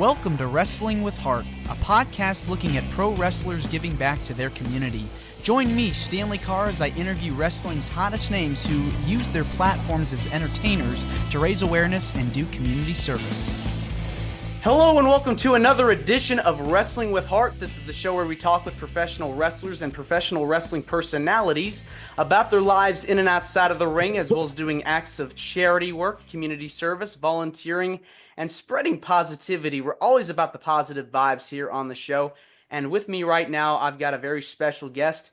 Welcome to Wrestling with Heart, a podcast looking at pro wrestlers giving back to their community. Join me, Stanley Carr, as I interview wrestling's hottest names who use their platforms as entertainers to raise awareness and do community service. Hello and welcome to another edition of Wrestling with Heart. This is the show where we talk with professional wrestlers and professional wrestling personalities about their lives in and outside of the ring, as well as doing acts of charity work, community service, volunteering, and spreading positivity. We're always about the positive vibes here on the show. And with me right now, I've got a very special guest.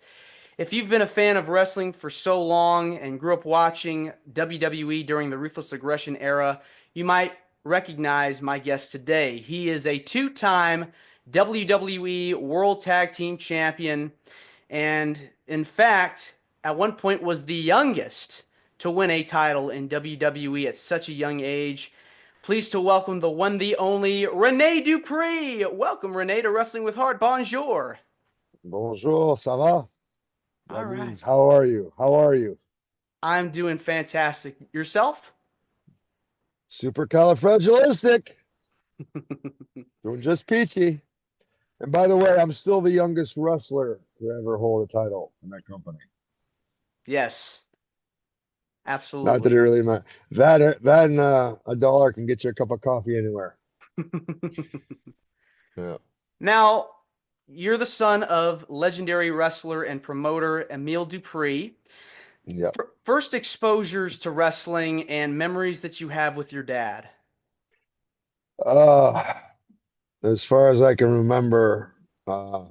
If you've been a fan of wrestling for so long and grew up watching WWE during the Ruthless Aggression era, you might recognize my guest today. He is a two-time WWE World Tag Team Champion, and in fact, at one point was the youngest to win a title in WWE at such a young age. Pleased to welcome the one, the only, Rene Dupree. Welcome, Rene, to Wrestling with Heart. Bonjour. Bonjour, ça va? All right. Means, how are you? How are you? I'm doing fantastic. Yourself? Supercalifragilistic. Doing just peachy. And by the way, I'm still the youngest wrestler to ever hold a title in that company. Yes. Absolutely. Not that it really matters. That and a dollar can get you a cup of coffee anywhere. Yeah. Now, you're the son of legendary wrestler and promoter Emile Dupree. Yeah. First exposures to wrestling and memories that you have with your dad. As far as I can remember, a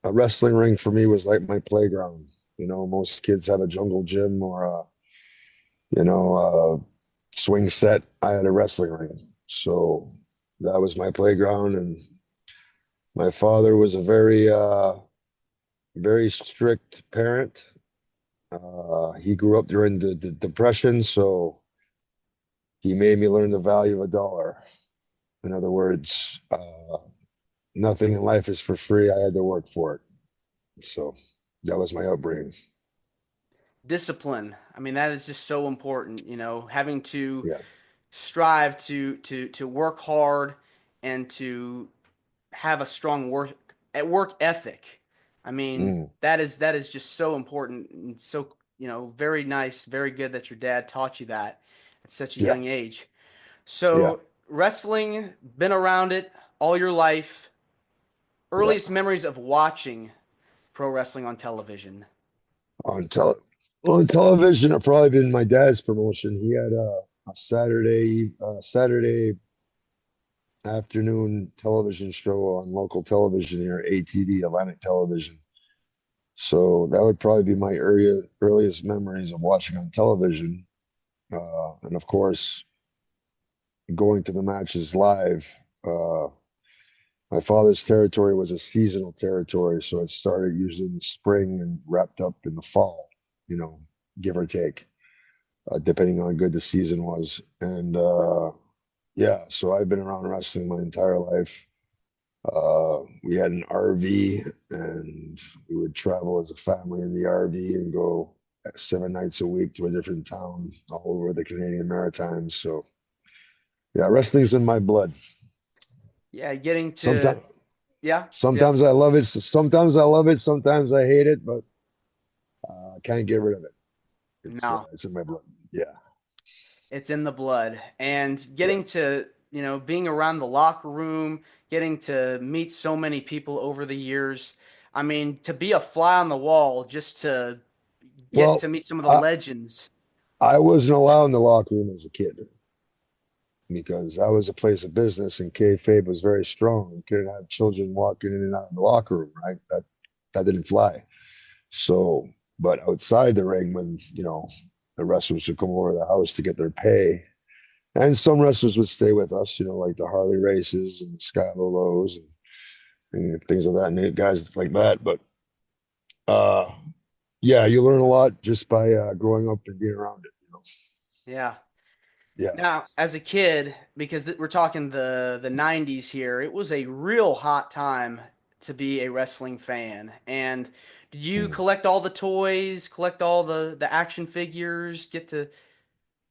wrestling ring for me was like my playground. You know, most kids have a jungle gym or a swing set. I had a wrestling ring. So that was my playground. And my father was a very strict parent. He grew up during the Depression, so he made me learn the value of a dollar. In other words, nothing in life is for free. I had to work for it. So that was my upbringing. Discipline. I mean, that is just so important, having to Yeah. strive to work hard and to have a strong work ethic. I mean, that is just so important and so, very nice, very good that your dad taught you that at such a Yeah. young age. So Yeah. wrestling, been around it all your life. Earliest memories of watching pro wrestling on television. On television, it probably been my dad's promotion. He had a Saturday afternoon television show on local television here, ATV, Atlantic Television. So that would probably be my earliest memories of watching on television. And of course, going to the matches live. My father's territory was a seasonal territory, so it started usually in the spring and wrapped up in the fall, give or take, depending on how good the season was. And yeah, so I've been around wrestling my entire life. We had an RV, and we would travel as a family in the RV and go 7 nights a week to a different town all over the Canadian Maritimes. So yeah, wrestling's in my blood. Yeah, getting to Sometimes, yeah. sometimes I love it. Sometimes I love it. Sometimes I hate it, but I can't get rid of it. It's in my blood. Yeah. It's in the blood. And getting to, being around the locker room, getting to meet so many people over the years. I mean, to be a fly on the wall, just to get to meet some of the legends. I wasn't allowed in the locker room as a kid because I was a place of business and kayfabe was very strong. You couldn't have children walking in and out of the locker room, right? That didn't fly. So, but outside the ring, when, the wrestlers would come over to the house to get their pay. And some wrestlers would stay with us, like the Harley Races and the Sky Lows and things of that, and guys like that. But yeah, you learn a lot just by growing up and being around it. Yeah. Yeah. Now, as a kid, because we're talking the 90s here, it was a real hot time to be a wrestling fan. And did you collect all the toys, collect all the action figures, get to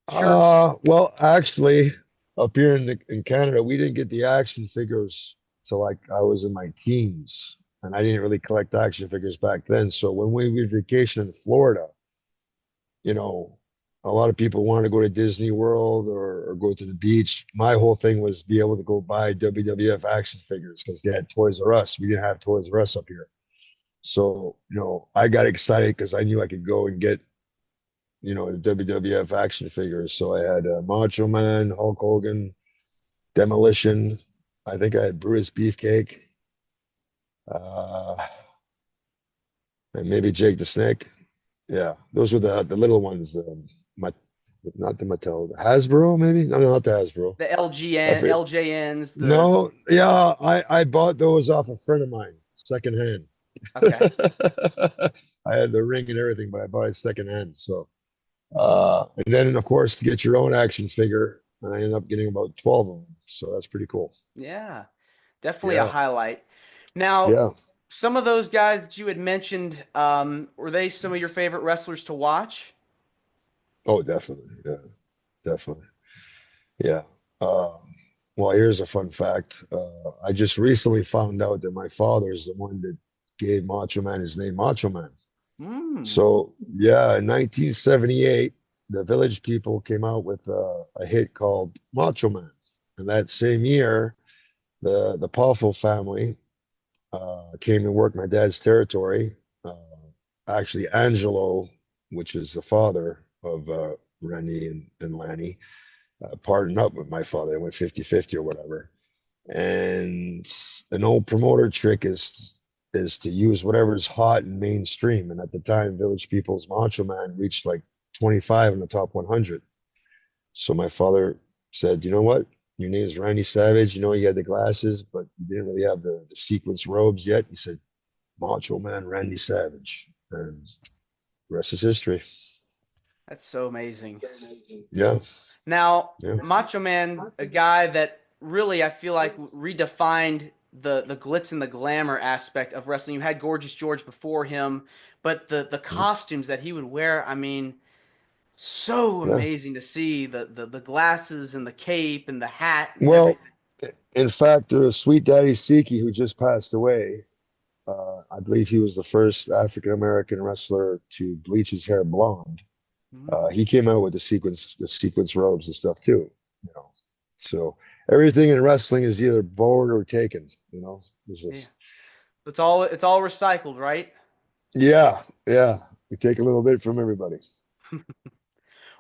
shirts? Well, actually, up here in Canada, we didn't get the action figures till like I was in my teens, and I didn't really collect action figures back then. So when we would vacation in Florida, you know, a lot of people wanted to go to Disney World or go to the beach. My whole thing was be able to go buy WWF action figures because they had Toys R Us. We didn't have Toys R Us up here. So, I got excited because I knew I could go and get, the WWF action figures. So I had Macho Man, Hulk Hogan, Demolition. I think I had Brutus Beefcake, uh, and maybe Jake the Snake. Yeah, those were the little ones. My, not the Mattel, the Hasbro maybe. No, no, not the Hasbro. The I LGN, forget. LJNs, the No, yeah, I bought those off a friend of mine secondhand. okay. I had the ring and everything, but I bought it secondhand. So, and then of course to get your own action figure, and I ended up getting about 12 of them. So that's pretty cool. Yeah, definitely a Yeah, highlight. Now, yeah. some of those guys that you had mentioned, were they some of your favorite wrestlers to watch? Oh, definitely. Yeah, definitely. Yeah. Um, well, here's a fun fact. I just recently found out that my father is the one that gave Macho Man his name, Macho Man. Hmm. So, yeah, in 1978, the Village People came out with a hit called Macho Man. And that same year, the Powerful family came and worked my dad's territory. Uh, Actually, Angelo, which is the father of Rennie and Lanny, partnered up with my father. They went 50-50 or whatever. And an old promoter trick is to use whatever's hot and mainstream. And at the time, Village People's Macho Man reached like 25 in the top 100. So my father said, you know what? Your name's Randy Savage. You know, you had the glasses, but you didn't really have the sequence robes yet. He said, Macho Man Randy Savage. And the rest is history. That's so amazing. Yeah, Now, yeah, Macho Man, a guy that really I feel like redefined the glitz and the glamour aspect of wrestling. You had Gorgeous George before him, but the yeah. costumes that he would wear, I mean, so Yeah. amazing to see the glasses and the cape and the hat and Well, everything. in fact, Sweet Daddy Siki, who just passed away, I believe he was the first African American wrestler to bleach his hair blonde. Mm, He came out with the sequence robes and stuff too. You know, so everything in wrestling is either borrowed or taken. It's yeah, just it's all recycled, right? yeah, yeah. We take a little bit from everybody.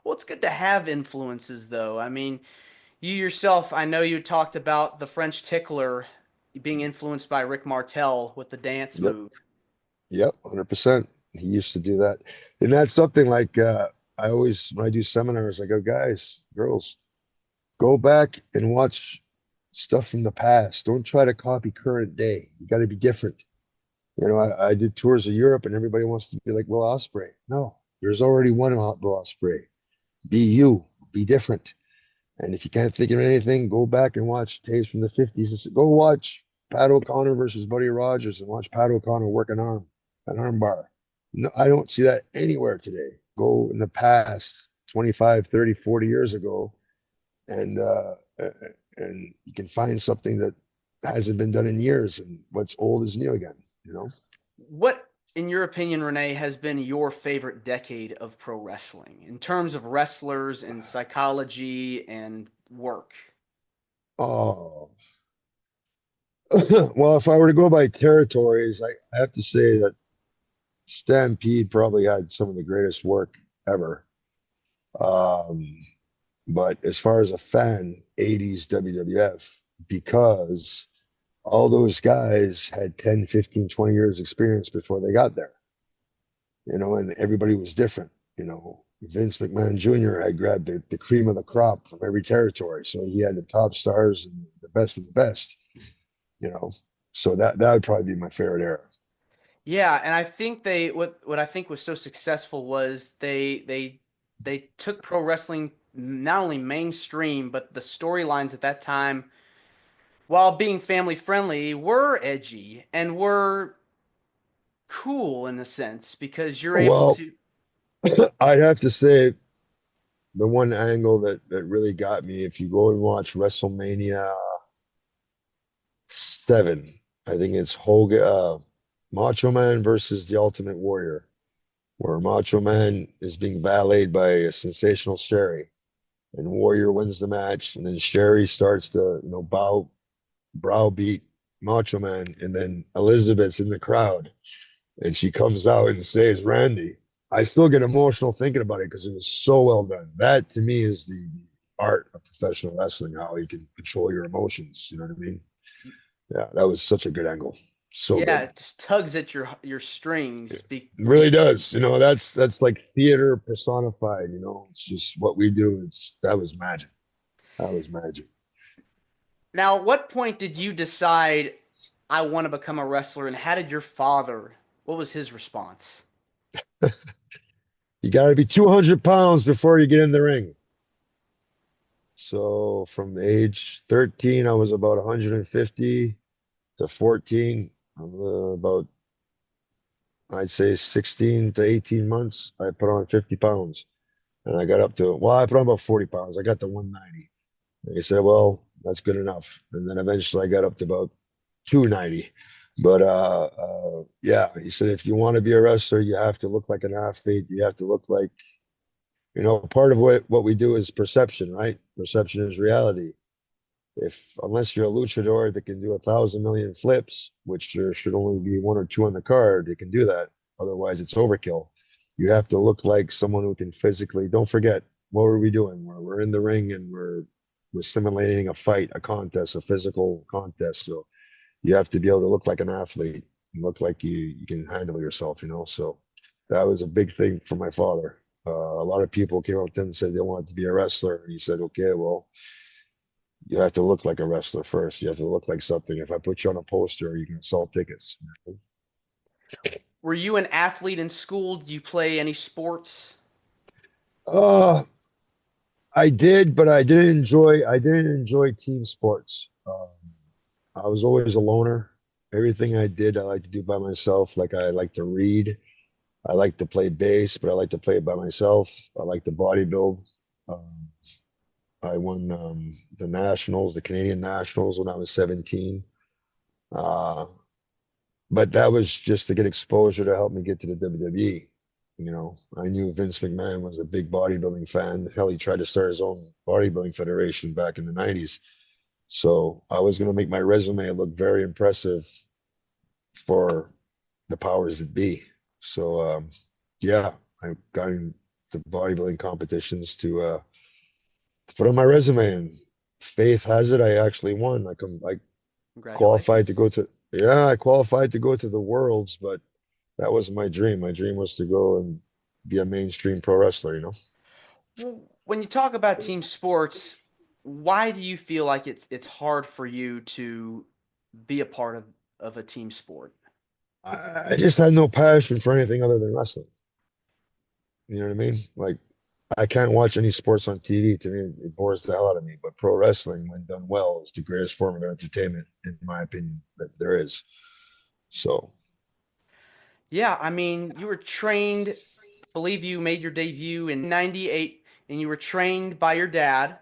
Well, it's good to have influences, though. I mean, you yourself, I know you talked about the French tickler being influenced by Rick Martel with the dance Yep, move. yep, 100%. He used to do that, and that's something like I always when I do seminars, I go, guys, girls, go back and watch stuff from the past. Don't try to copy current day. You got to be different. I did tours of Europe and everybody wants to be like Will Ospreay. No, there's already one Will Ospreay. Be you, be different. And if you can't think of anything, go back and watch tapes from the 50s. Go watch Pat O'Connor versus Buddy Rogers and watch Pat O'Connor work an arm bar. No, I don't see that anywhere today. Go in the past, 25, 30, 40 years ago, and and you can find something that hasn't been done in years, and what's old is new again. You know. What, in your opinion, Renee, has been your favorite decade of pro wrestling in terms of wrestlers and psychology and work? Oh, well, if I were to go by territories, I have to say that Stampede probably had some of the greatest work ever. Um, but as far as a fan, 80s WWF, because all those guys had 10, 15, 20 years experience before they got there, and everybody was different. Vince McMahon Jr. had grabbed the cream of the crop from every territory. So he had the top stars and the best of the best, you know. So that would probably be my favorite era. Yeah, and I think what I think was so successful was they took pro wrestling not only mainstream, but the storylines at that time, while being family friendly, were edgy and were cool in a sense because you're able Well, to. I'd have to say the one angle that really got me, if you go and watch WrestleMania 7, I think it's Hogan, Macho Man versus the Ultimate Warrior, where Macho Man is being valeted by a sensational Sherry, and Warrior wins the match, and then Sherry starts to, browbeat Macho Man, and then Elizabeth's in the crowd, and she comes out and says, Randy. I still get emotional thinking about it because it was so well done. That to me is the art of professional wrestling, how you can control your emotions. You know what I mean? Yeah, that was such a good angle. So Yeah, good. it just tugs at your strings. It really does. That's like theater personified. It's just what we do. It's that was magic. That was magic. Now, at what point did you decide I want to become a wrestler, and how did your father? What was his response? You got to be 200 pounds before you get in the ring. So from age 13, I was about 150 to 14, about I'd say 16 to 18 months. I put on 50 pounds, and I got up to I put on about 40 pounds. I got to 190. And he said, well, that's good enough. And then eventually I got up to about 290. But yeah, he said, if you want to be a wrestler, you have to look like an athlete. You have to look like, part of what we do is perception, right? Perception is reality. If unless you're a luchador that can do 1,000 million flips, which there should only be one or two on the card, that can do that. Otherwise, it's overkill. You have to look like someone who can physically. Don't forget, what were we doing? We're in the ring and we're simulating a fight, a contest, a physical contest. So you have to be able to look like an athlete and look like you can handle yourself. So that was a big thing for my father. A lot of people came up to him and said they wanted to be a wrestler, and he said, "Okay, well, you have to look like a wrestler first. You have to look like something. If I put you on a poster, you can sell tickets." Were you an athlete in school? Did you play any sports? Uh, I did, but I didn't enjoy team sports. I was always a loner. Everything I did, I like to do by myself. Like I like to read. I like to play bass, but I like to play it by myself. I like to bodybuild. Um, I won the nationals, the Canadian nationals when I was 17. Uh, but that was just to get exposure to help me get to the WWE. I knew Vince McMahon was a big bodybuilding fan. Hell, he tried to start his own bodybuilding federation back in the 90s. So I was going to make my resume look very impressive for the powers that be. So, yeah, I got into bodybuilding competitions to put on my resume, and faith has it, I actually won. I qualified to Congratulations. go to, yeah, I qualified to go to the worlds, but that wasn't my dream. My dream was to go and be a mainstream pro wrestler. Well, when you talk about team sports, why do you feel like it's hard for you to be a part of a team sport? I just had no passion for anything other than wrestling. You know what I mean? Like, I can't watch any sports on TV. To me, it bores the hell out of me. But pro wrestling, when done well, is the greatest form of entertainment, in my opinion, that there is. So, Yeah, I mean, you were trained, I believe you made your debut in 98 and you were trained by your dad.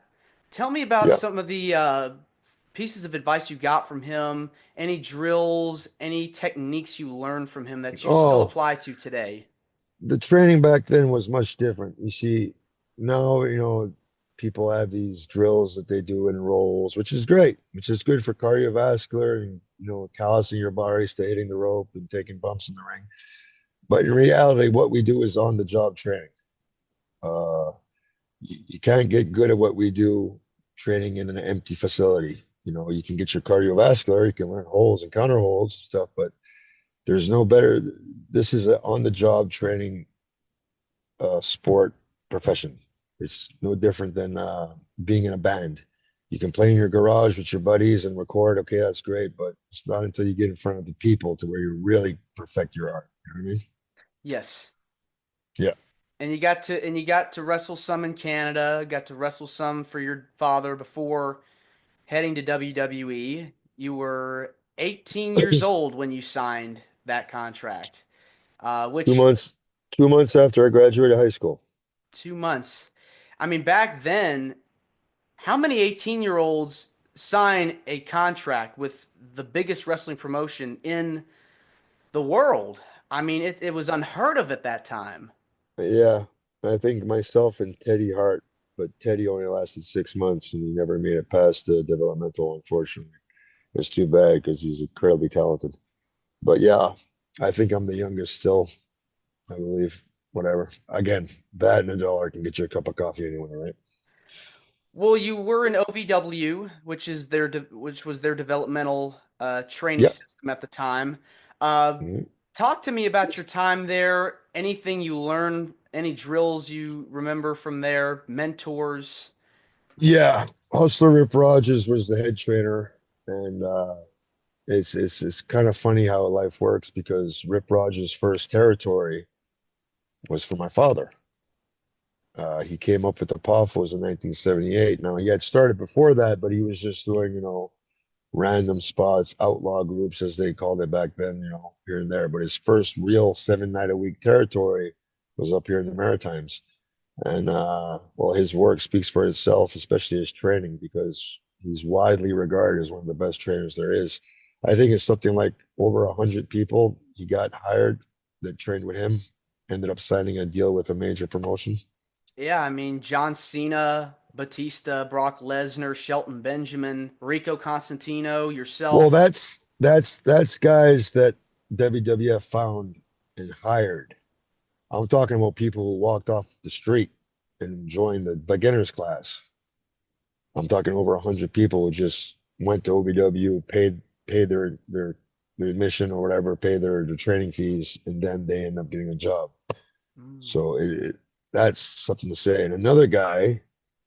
Tell me about yeah. some of the pieces of advice you got from him, any drills, any techniques you learned from him that you still Oh, apply to today. the training back then was much different. You see, now, people have these drills that they do in rolls, which is great, which is good for cardiovascular and, callousing your bodies to hitting the rope and taking bumps in the ring. But in reality, what we do is on the job training. Uh, you can't get good at what we do training in an empty facility. You can get your cardiovascular, you can learn holds and counter holds and stuff, but there's no better. This is an on the job training sport profession. It's no different than being in a band. You can play in your garage with your buddies and record. Okay, that's great, but it's not until you get in front of the people to where you really perfect your art. You know what I mean? Yes. Yeah. And you got to wrestle some in Canada, got to wrestle some for your father before heading to WWE. You were 18 years old when you signed that contract, two which months, 2 months after I graduated high school. 2 months. I mean, back then, how many 18-year-olds sign a contract with the biggest wrestling promotion in the world? I mean, it was unheard of at that time. Yeah, I think myself and Teddy Hart, but Teddy only lasted 6 months and he never made it past the developmental, unfortunately. It's too bad because he's incredibly talented. But yeah, I think I'm the youngest still, I believe. Whatever. Again, that and a dollar can get you a cup of coffee anywhere, right? Well, you were in OVW, which was their developmental training Yep. system at the time. Uh, Mhm. Talk to me about your time there. Anything you learned, any drills you remember from there, mentors. Yeah. Hustler Rip Rogers was the head trainer, and it's kind of funny how life works because Rip Rogers' first territory was for my father. He came up with the Poffos in 1978. Now he had started before that, but he was just doing, random spots, outlaw groups as they called it back then, here and there. But his first real 7 night a week territory was up here in the Maritimes. And well, his work speaks for itself, especially his training, because he's widely regarded as one of the best trainers there is. I think it's something like over 100 people he got hired that trained with him, ended up signing a deal with a major promotion. Yeah, I mean John Cena, Batista, Brock Lesnar, Shelton Benjamin, Rico Constantino, Well, yourself. that's guys that WWF found and hired. I'm talking about people who walked off the street and joined the beginners class. I'm talking over 100 people who just went to OVW, paid their admission or whatever, paid their training fees, and then they end up getting a job. Mm. So that's something to say. And another guy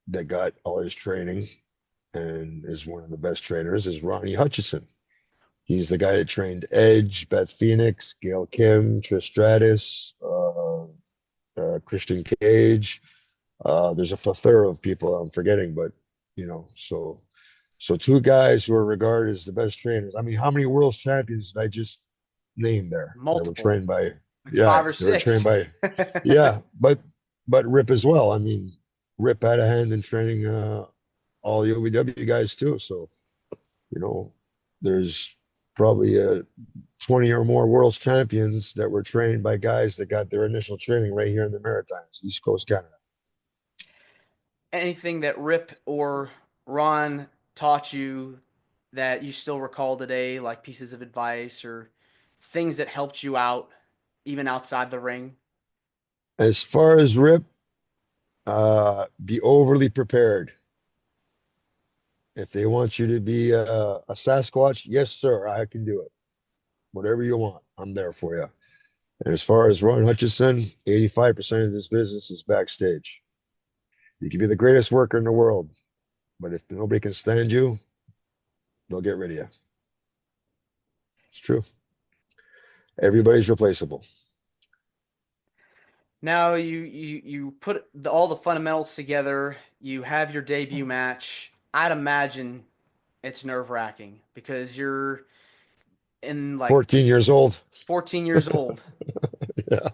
that got all his training and is one of the best trainers is Ronnie Hutchison. He's the guy that trained Edge, Beth Phoenix, Gail Kim, Trish Stratus, Christian Cage. There's a plethora of people I'm forgetting, but so two guys who are regarded as the best trainers. I mean, how many world champions did I just name there that were Multiple, trained by? like Yeah, five or they were trained six. by. Yeah, but Rip as well. I mean, Rip had a hand in training all the OVW guys too. So you know, there's probably 20 or more world champions that were trained by guys that got their initial training right here in the Maritimes, East Coast Canada. Anything that Rip or Ron taught you that you still recall today, like pieces of advice or things that helped you out, even outside the ring? As far as Rip, be overly prepared. If they want you to be a Sasquatch, yes, sir, I can do it. Whatever you want, I'm there for you. And as far as Ron Hutchison, 85% of this business is backstage. You can be the greatest worker in the world, but if nobody can stand you, they'll get rid of you. It's true. Everybody's replaceable. Now you put all the fundamentals together. You have your debut match. I'd imagine it's nerve-wracking because you're in like 14 years old. 14 years old. Yeah.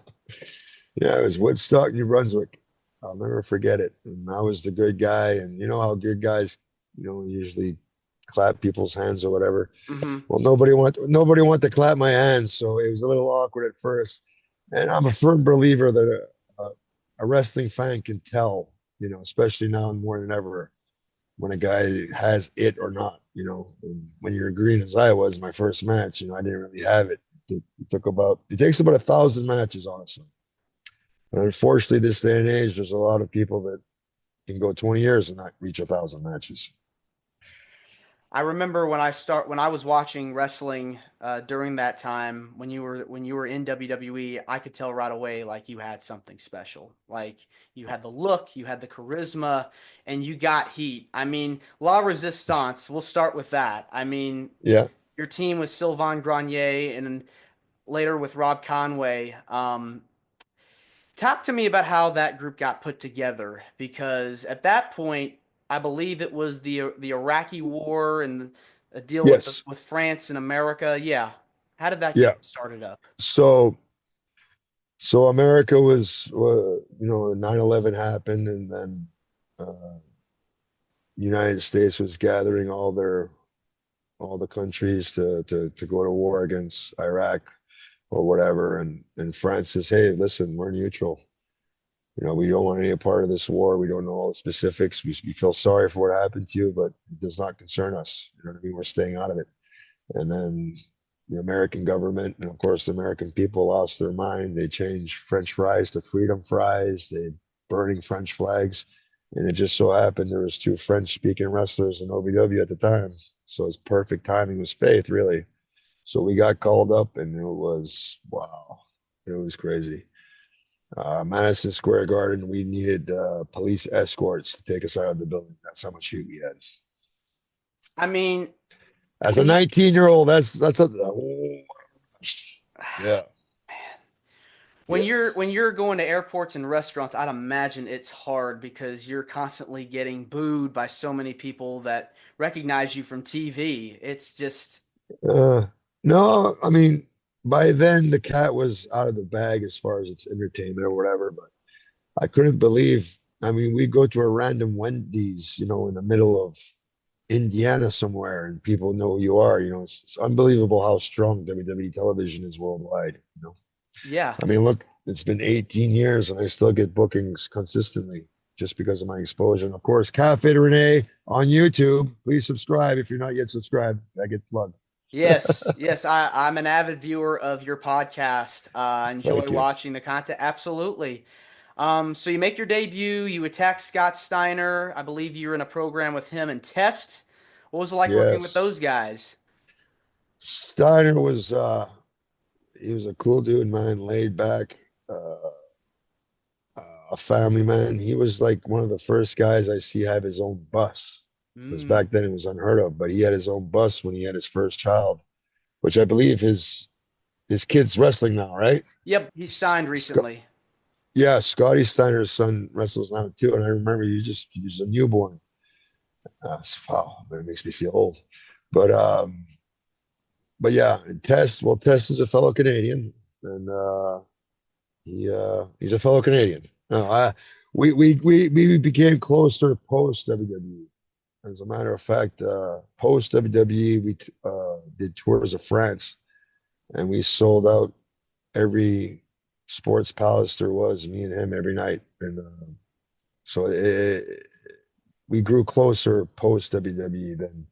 Yeah, it was Woodstock, New Brunswick. I'll never forget it. And I was the good guy. And you know how good guys, usually clap people's hands or whatever. Hmm. Well, nobody wanted to clap my hands, so it was a little awkward at first. And I'm a firm believer that a wrestling fan can tell, especially now more than ever, when a guy has it or not. And when you're green as I was my first match, I didn't really have it. It takes about 1,000 matches, honestly. And unfortunately, this day and age, there's a lot of people that can go 20 years and not reach 1,000 matches. I remember when I was watching wrestling during that time when you were in WWE, I could tell right away like you had something special. Like you had the look, you had the charisma, and you got heat. I mean, La Resistance, we'll start with that. I mean, Yeah. your team was Sylvain Grenier and later with Rob Conway. Talk to me about how that group got put together because at that point, I believe it was the Iraqi War and a deal with Yes. France and America. Yeah, how did that Yeah. get started up? So so America was 9/11 happened, and then uh, United States was gathering all the countries to go to war against Iraq or whatever, and France says, hey, listen, we're neutral. You know, we don't want any part of this war. We don't know all the specifics. We feel sorry for what happened to you, but it does not concern us. You know what I mean? We're staying out of it. And then the American government and of course the American people lost their mind. They changed French fries to freedom fries. They burning French flags. And it just so happened there was two French speaking wrestlers in OVW at the time. So it's perfect timing was faith, really. So we got called up and it was wow. It was crazy. Madison Square Garden, we needed police escorts to take us out of the building. That's how much heat we had. I mean, As a when you 19-year-old, that's a oh, yeah, when yeah. you're going to airports and restaurants, I'd imagine it's hard because you're constantly getting booed by so many people that recognize you from TV. It's just Uh, no, I mean, by then the cat was out of the bag as far as its entertainment or whatever, but I couldn't believe. I mean, we go to a random Wendy's, you know, in the middle of Indiana somewhere, and people know who you are. You know, it's unbelievable how strong WWE television is worldwide. You know, yeah. I mean, look, it's been 18 years and I still get bookings consistently just because of my exposure. And of course, Cafe De Rene on YouTube. Please subscribe if you're not yet subscribed. I get plugged. Yes, yes, I'm an avid viewer of your podcast. I enjoy Thank you. watching the content. Absolutely. So you make your debut, you attack Scott Steiner. I believe you were in a program with him and Test. What was it like working with Yes. those guys? Steiner was he was a cool dude, man, laid back, uh, a family man. He was like one of the first guys I see have his own bus. Because Mm. back then it was unheard of, but he had his own bus when he had his first child, which I believe his kid's wrestling now, right? Yep, he signed Scott, recently. yeah, Scotty Steiner's son wrestles now too, and I remember you was a newborn. Wow, it makes me feel old. But but yeah, Test is a fellow Canadian, and he's a fellow Canadian. No, we became closer post WWE. As a matter of fact, post WWE, we did tours of France, and we sold out every sports palace there was. Me and him every night, and so we grew closer post WWE than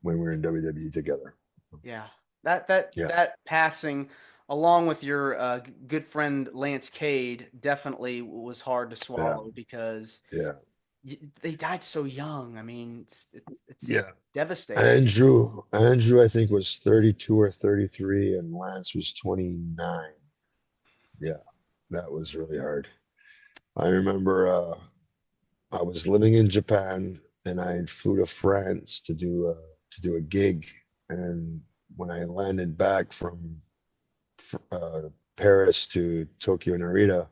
when we were in WWE together. Yeah. That Yeah, that passing along with your good friend Lance Cade definitely was hard to yeah, swallow because yeah, they died so young. I mean, it's yeah. devastating. Andrew, I think was 32 or 33, and Lance was 29. Yeah, that was really hard. I remember I was living in Japan, and I flew to France to do a gig, and when I landed back from uh, Paris to Tokyo Narita,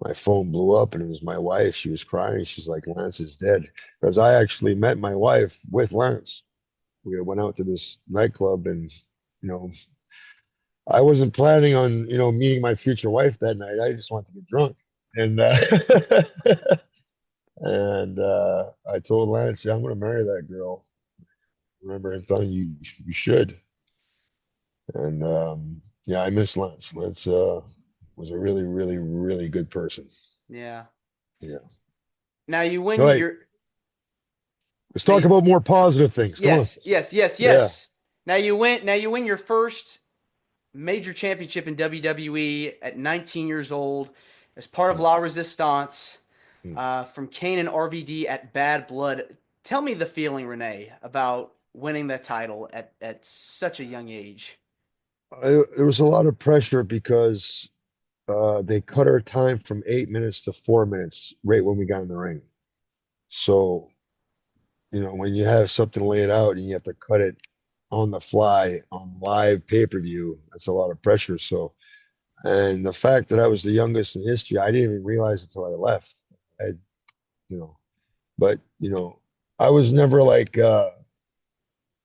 my phone blew up and it was my wife. She was crying. She's like, Lance is dead. Because I actually met my wife with Lance. We went out to this nightclub and, you know, I wasn't planning on, you know, meeting my future wife that night. I just wanted to get drunk. And and I told Lance, yeah, I'm going to marry that girl. I remember him telling you should. And yeah, I miss Lance. Lance was a really, really, really good person. Yeah. Yeah. Now you All win right, your let's now talk about more positive things. Come on. yes, yes, yes, Yeah. yes. Now you win your first major championship in WWE at 19 years old as part of Mm, La Resistance mm. from Kane and RVD at Bad Blood. Tell me the feeling, Renee, about winning that title at such a young age. There was a lot of pressure because they cut our time from 8 minutes to 4 minutes right when we got in the ring. So, you know, when you have something laid out and you have to cut it on the fly on live pay-per-view, that's a lot of pressure. So, and the fact that I was the youngest in history, I didn't even realize until I left. I, you know, but you know, I was never like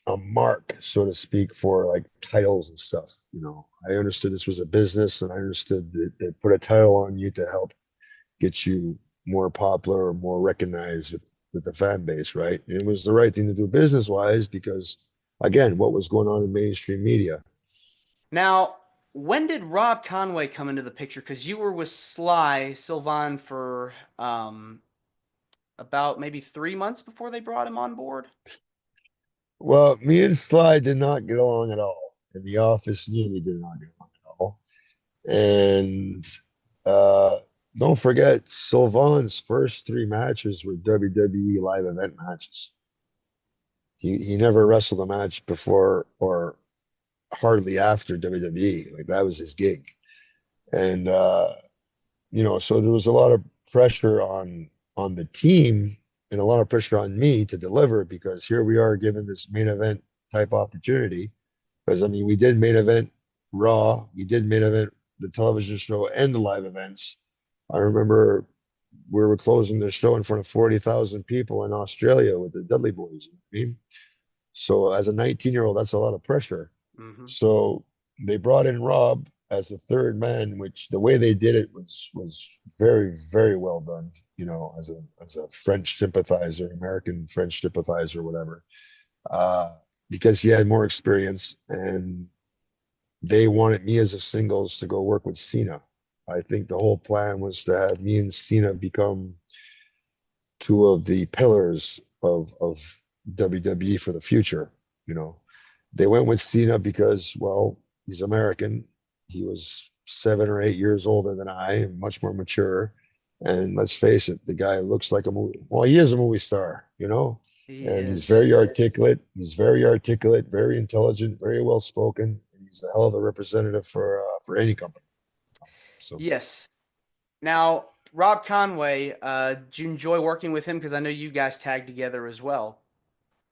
a mark, so to speak, for like titles and stuff. You know, I understood this was a business, and I understood that they put a title on you to help get you. more popular or more recognized with the fan base, right? And it was the right thing to do business wise because, again, what was going on in mainstream media? Now, when did Rob Conway come into the picture? Because you were with Sylvan for about maybe 3 months before they brought him on board. Well, me and Sly did not get along at all. And the office knew we did not get along at all. And uh, don't forget, Sylvan's first three matches were WWE live event matches. He never wrestled a match before or hardly after WWE. Like that was his gig. And so there was a lot of pressure on the team and a lot of pressure on me to deliver because here we are given this main event type opportunity. Because I mean, we did main event Raw, we did main event the television show and the live events. I remember we were closing the show in front of 40,000 people in Australia with the Dudley Boys. You know what I mean? So as a 19-year-old, that's a lot of pressure. Mm-hmm. So they brought in Rob as the third man, which the way they did it was very, very well done, as a French sympathizer, American French sympathizer, whatever. Because he had more experience and they wanted me as a singles to go work with Cena. I think the whole plan was to have me and Cena become two of the pillars of WWE for the future. You know, they went with Cena because, well, he's American. He was 7 or 8 years older than I, and much more mature. And let's face it, the guy looks like a movie. Well, he is a movie star, He and he's is. very articulate. He's very articulate, very intelligent, very well spoken. He's a hell of a representative for any company. So, Yes. Now, Rob Conway, did you enjoy working with him? Because I know you guys tagged together as well.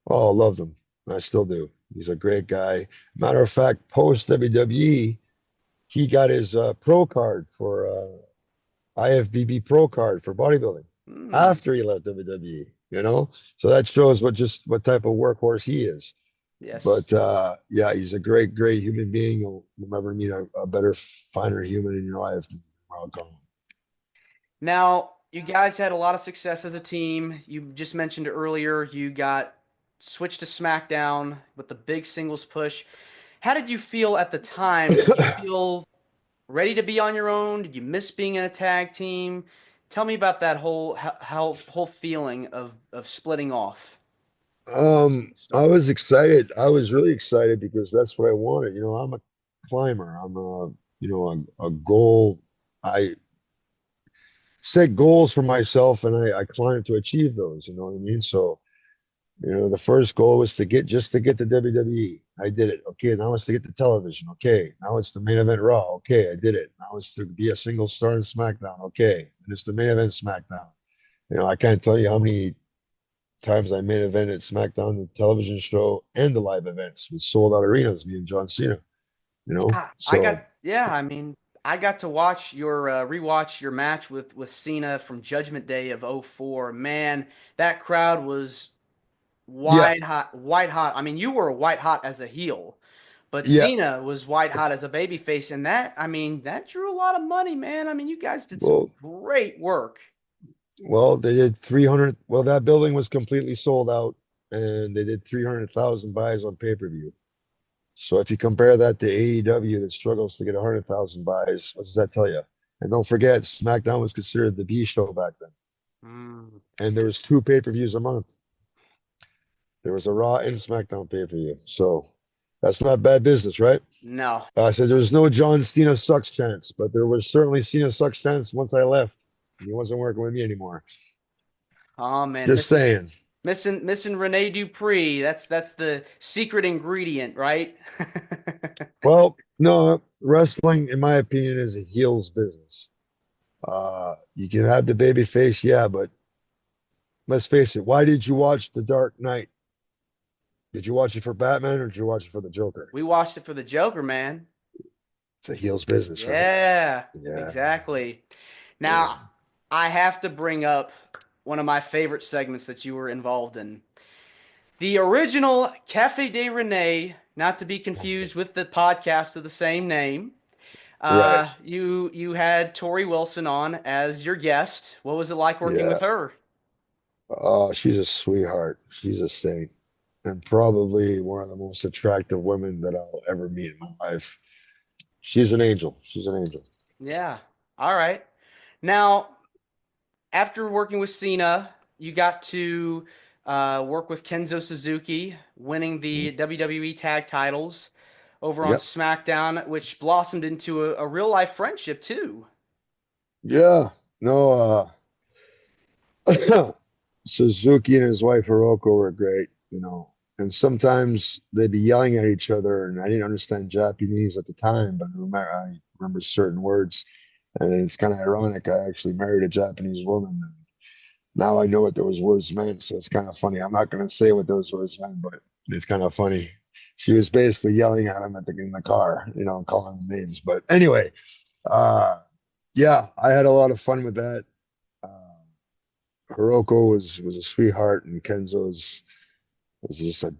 oh, I loved him. I still do. He's a great guy. Matter of fact, post WWE, he got his pro card for IFBB pro card for bodybuilding Hmm. after he left WWE, So that shows what type of workhorse he is. Yes. But yeah, he's a great, great human being. You'll never meet a better, finer human in your life than Ron Coleman. Now, you guys had a lot of success as a team. You just mentioned earlier you got switched to SmackDown with the big singles push. How did you feel at the time? Did you feel ready to be on your own? Did you miss being in a tag team? Tell me about that whole feeling of splitting off. I Start. was excited. I was really excited because that's what I wanted. I'm a climber. I'm a goal. I set goals for myself and I climb to achieve those. You know what I mean? So, the first goal was to get to WWE. I did it. Okay, now it's to get to television. Okay, now it's the main event Raw. Okay, I did it. Now it's to be a single star in SmackDown. Okay, and it's the main event SmackDown. I can't tell you how many times I main evented SmackDown, the television show, and the live events with sold out arenas, me and John Cena. Yeah, So I mean, I got to watch your rewatch your match with Cena from Judgment Day of '04. Man, that crowd was yeah, white hot. I mean, you were white hot as a heel, but yeah. Cena was white hot as a babyface, and I mean, that drew a lot of money, man. I mean, you guys did some Well, great work. they did 300. Well, that building was completely sold out, and they did 300,000 buys on pay-per-view. So if you compare that to AEW that struggles to get 100,000 buys, what does that tell you? And don't forget, SmackDown was considered the B show back then, Mm, and there was two pay-per-views a month. There was a Raw and SmackDown pay-per-view. So that's not bad business, right? no. I said there was no John Cena sucks chance, but there was certainly Cena sucks chance once I left. He wasn't working with me anymore. Oh man, Just saying. missing Rene Dupree. That's the secret ingredient, right? Well, no, wrestling, in my opinion, is a heels business. You can have the baby face, yeah, but let's face it. Why did you watch The Dark Knight? Did you watch it for Batman or did you watch it for the Joker? We watched it for the Joker, man. It's a heels business, right? Yeah, Yeah, exactly. yeah. Now, I have to bring up one of my favorite segments that you were involved in. The original Cafe De Rene, not to be confused with the podcast of the same name. Right. You had Tori Wilson on as your guest. What was it like working with Yeah. her? Oh, she's a sweetheart. She's a saint, and probably one of the most attractive women that I'll ever meet in my life. She's an angel. She's an angel. Yeah. All right. Now, after working with Cena, you got to work with Kenzo Suzuki, winning Mm. the WWE tag titles over on Yep. SmackDown, which blossomed into a real life friendship too. Yeah. No, Suzuki and his wife Hiroko were great, and sometimes they'd be yelling at each other, and I didn't understand Japanese at the time, but I remember certain words, and it's kind of ironic. I actually married a Japanese woman, and now I know what those words meant, so it's kind of funny. I'm not going to say what those words meant, but it's kind of funny. She was basically yelling at him in the car, calling him names. But anyway, uh, yeah, I had a lot of fun with that. Uh, Hiroko was a sweetheart, and was just a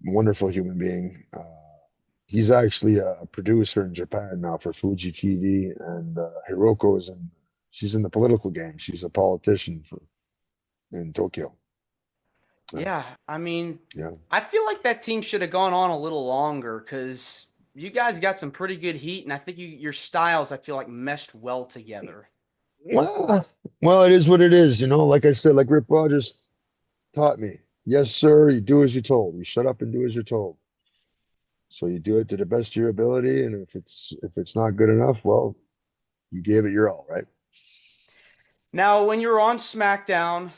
wonderful human being. He's actually a producer in Japan now for Fuji TV, and Hiroko she's in the political game. She's a politician in Tokyo. Uh, Yeah, I mean, yeah. I feel like that team should have gone on a little longer because you guys got some pretty good heat, and I think your styles, I feel like, meshed well together. Well, well, it is what it is. Like I said, like Rip Rogers taught me. Yes, sir. You do as you're told. You shut up and do as you're told. So you do it to the best of your ability, and if it's not good enough, well, you gave it your all, right? Now, when you were on SmackDown,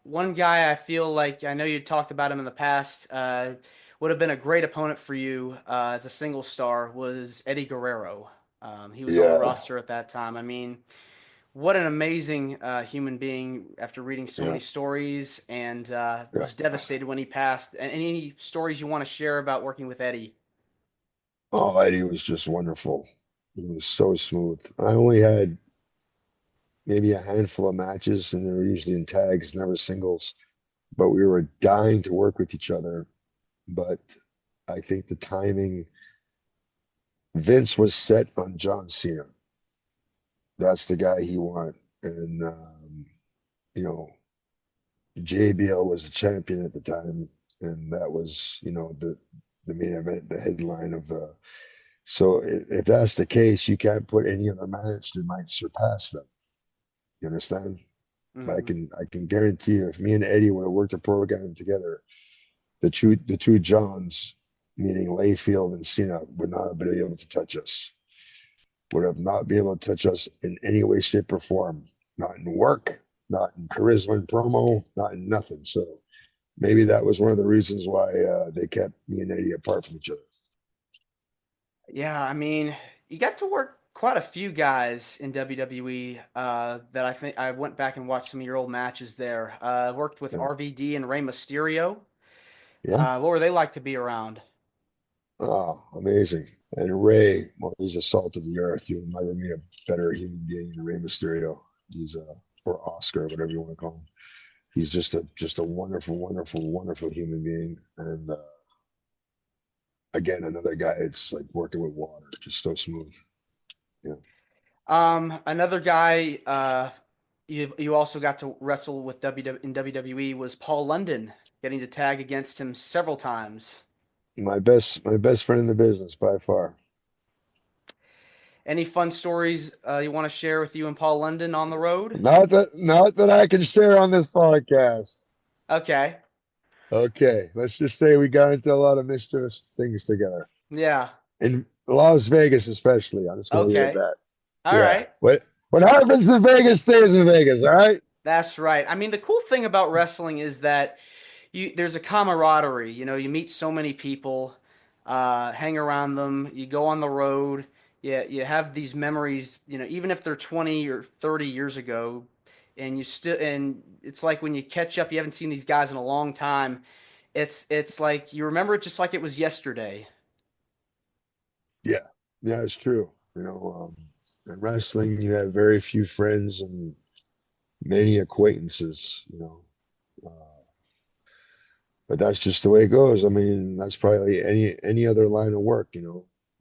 one guy I feel like I know you talked about him in the past, would have been a great opponent for you as a single star was Eddie Guerrero. He was on the Yeah, roster at that time. I mean, what an amazing human being after reading so yeah, many stories and yeah. was devastated when he passed. And any stories you want to share about working with Eddie? Oh, Eddie was just wonderful. He was so smooth. I only had maybe a handful of matches, and they were usually in tags, never singles. But we were dying to work with each other. But I think the timing, Vince was set on John Cena. That's the guy he wanted. And, you know, JBL was the champion at the time. And that was, the main event, the headline of so if that's the case, you can't put any other match that might surpass them. You understand? But I Hmm. can I can guarantee you, if me and Eddie would have worked a program together, the two Johns, meaning Layfield and Cena, would not have been able to touch us. Would have not been able to touch us in any way, shape, or form. Not in work, not in charisma and promo, not in nothing. So maybe that was one of the reasons why they kept me and Eddie apart from each other. Yeah, I mean, you got to work quite a few guys in WWE that I think I went back and watched some of your old matches there. Worked with Yeah. RVD and Rey Mysterio. Yeah. What were they like to be around? Oh, amazing. And Ray, well, he's a salt of the earth. You'll never meet a better human being than Rey Mysterio. He's or Oscar, whatever you want to call him. He's just a wonderful, wonderful, wonderful human being. And again, another guy. It's like working with water, just so smooth. Yeah. Another guy you also got to wrestle with in WWE was Paul London, getting to tag against him several times. My best friend in the business by far. Any fun stories you want to share with you and Paul London on the road? Not that I can share on this podcast. Okay. Okay, let's just say we got into a lot of mischievous things together. Yeah. In Las Vegas, especially. I'm just gonna leave it at Okay. that. All Yeah. right. What happens in Vegas stays in Vegas, all right? That's right. I mean, the cool thing about wrestling is that there's a camaraderie. You meet so many people, hang around them, you go on the road, you have these memories, even if they're 20 or 30 years ago, and it's like when you catch up, you haven't seen these guys in a long time. It's like you remember it just like it was yesterday. Yeah. Yeah, it's true. In wrestling, you have very few friends and many acquaintances. Uh, but that's just the way it goes. I mean, that's probably any other line of work.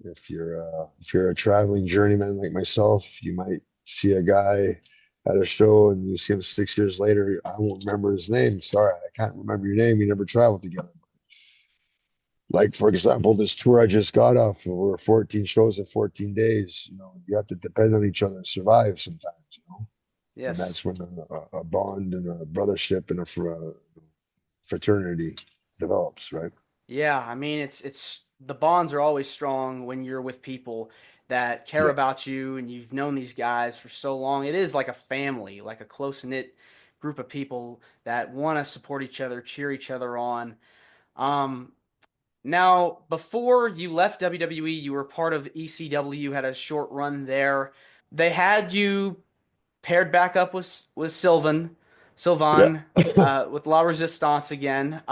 If you're a traveling journeyman like myself, you might see a guy at a show and you see him 6 years later. I won't remember his name. Sorry, I can't remember your name. We never traveled together. Like for example, this tour I just got off, over 14 shows in 14 days. You have to depend on each other to survive sometimes. And that's Yes. when a bond and a brothership and a fraternity develops, right? Yeah, I mean it's the bonds are always strong when you're with people that care Yeah, about you and you've known these guys for so long. It is like a family, like a close-knit group of people that want to support each other, cheer each other on. Um, Now, before you left WWE, you were part of ECW, had a short run there. They had you paired back up with yeah, Sylvain, with La Resistance again.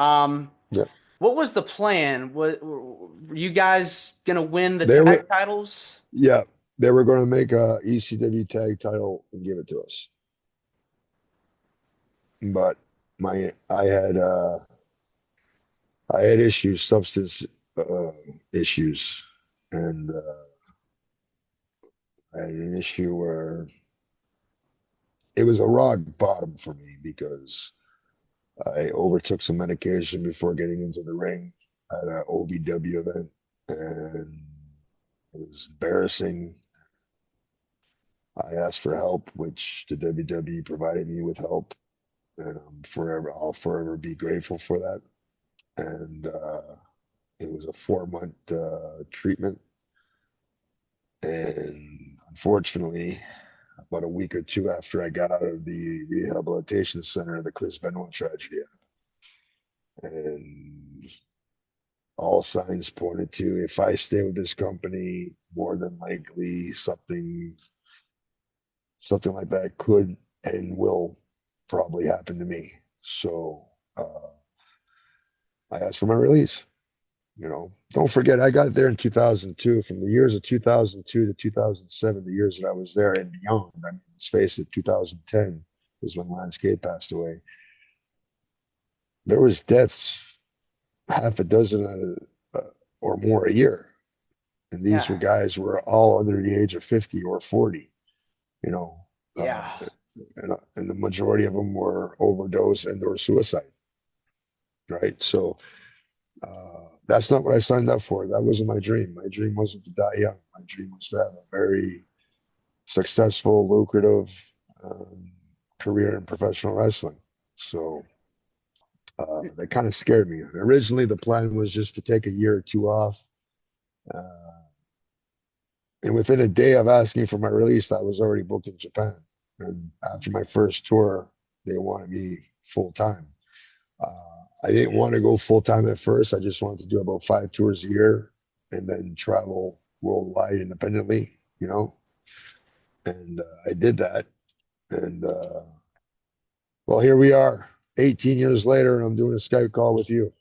yeah. What was the plan? Were you guys gonna win the They tag were, titles? yeah, they were going to make a ECW tag title and give it to us, but my I had issues, substance uh, issues, and I had an issue where it was a rock bottom for me because I overtook some medication before getting into the ring at an OVW event, and it was embarrassing. I asked for help, which the WWE provided me with help, and I'll forever be grateful for that. And it was a 4 month treatment, and unfortunately, about a week or two after I got out of the rehabilitation center, the Chris Benoit tragedy happened. And all signs pointed to, if I stay with this company, more than likely something like that could and will probably happen to me. So I asked for my release. Don't forget, I got there in 2002. From the years of 2002 to 2007, the years that I was there and beyond. I mean, let's face it, 2010 was when Lance Gate passed away. There was deaths, half a dozen or more a year, and these were Yeah, guys who were all under the age of 50 or 40. You know, yeah. and the majority of them were overdose and or suicide. Right, so that's not what I signed up for. That wasn't my dream. My dream wasn't to die young. My dream was to have a very successful, lucrative um, career in professional wrestling. So that kind of scared me. Originally, the plan was just to take a year or two off. Uh, and within a day of asking for my release, I was already booked in Japan. And after my first tour, they wanted me full time. I didn't want to go full time at first. I just wanted to do about 5 tours a year and then travel worldwide independently. And I did that. And well, here we are, 18 years later, and I'm doing a Skype call with you.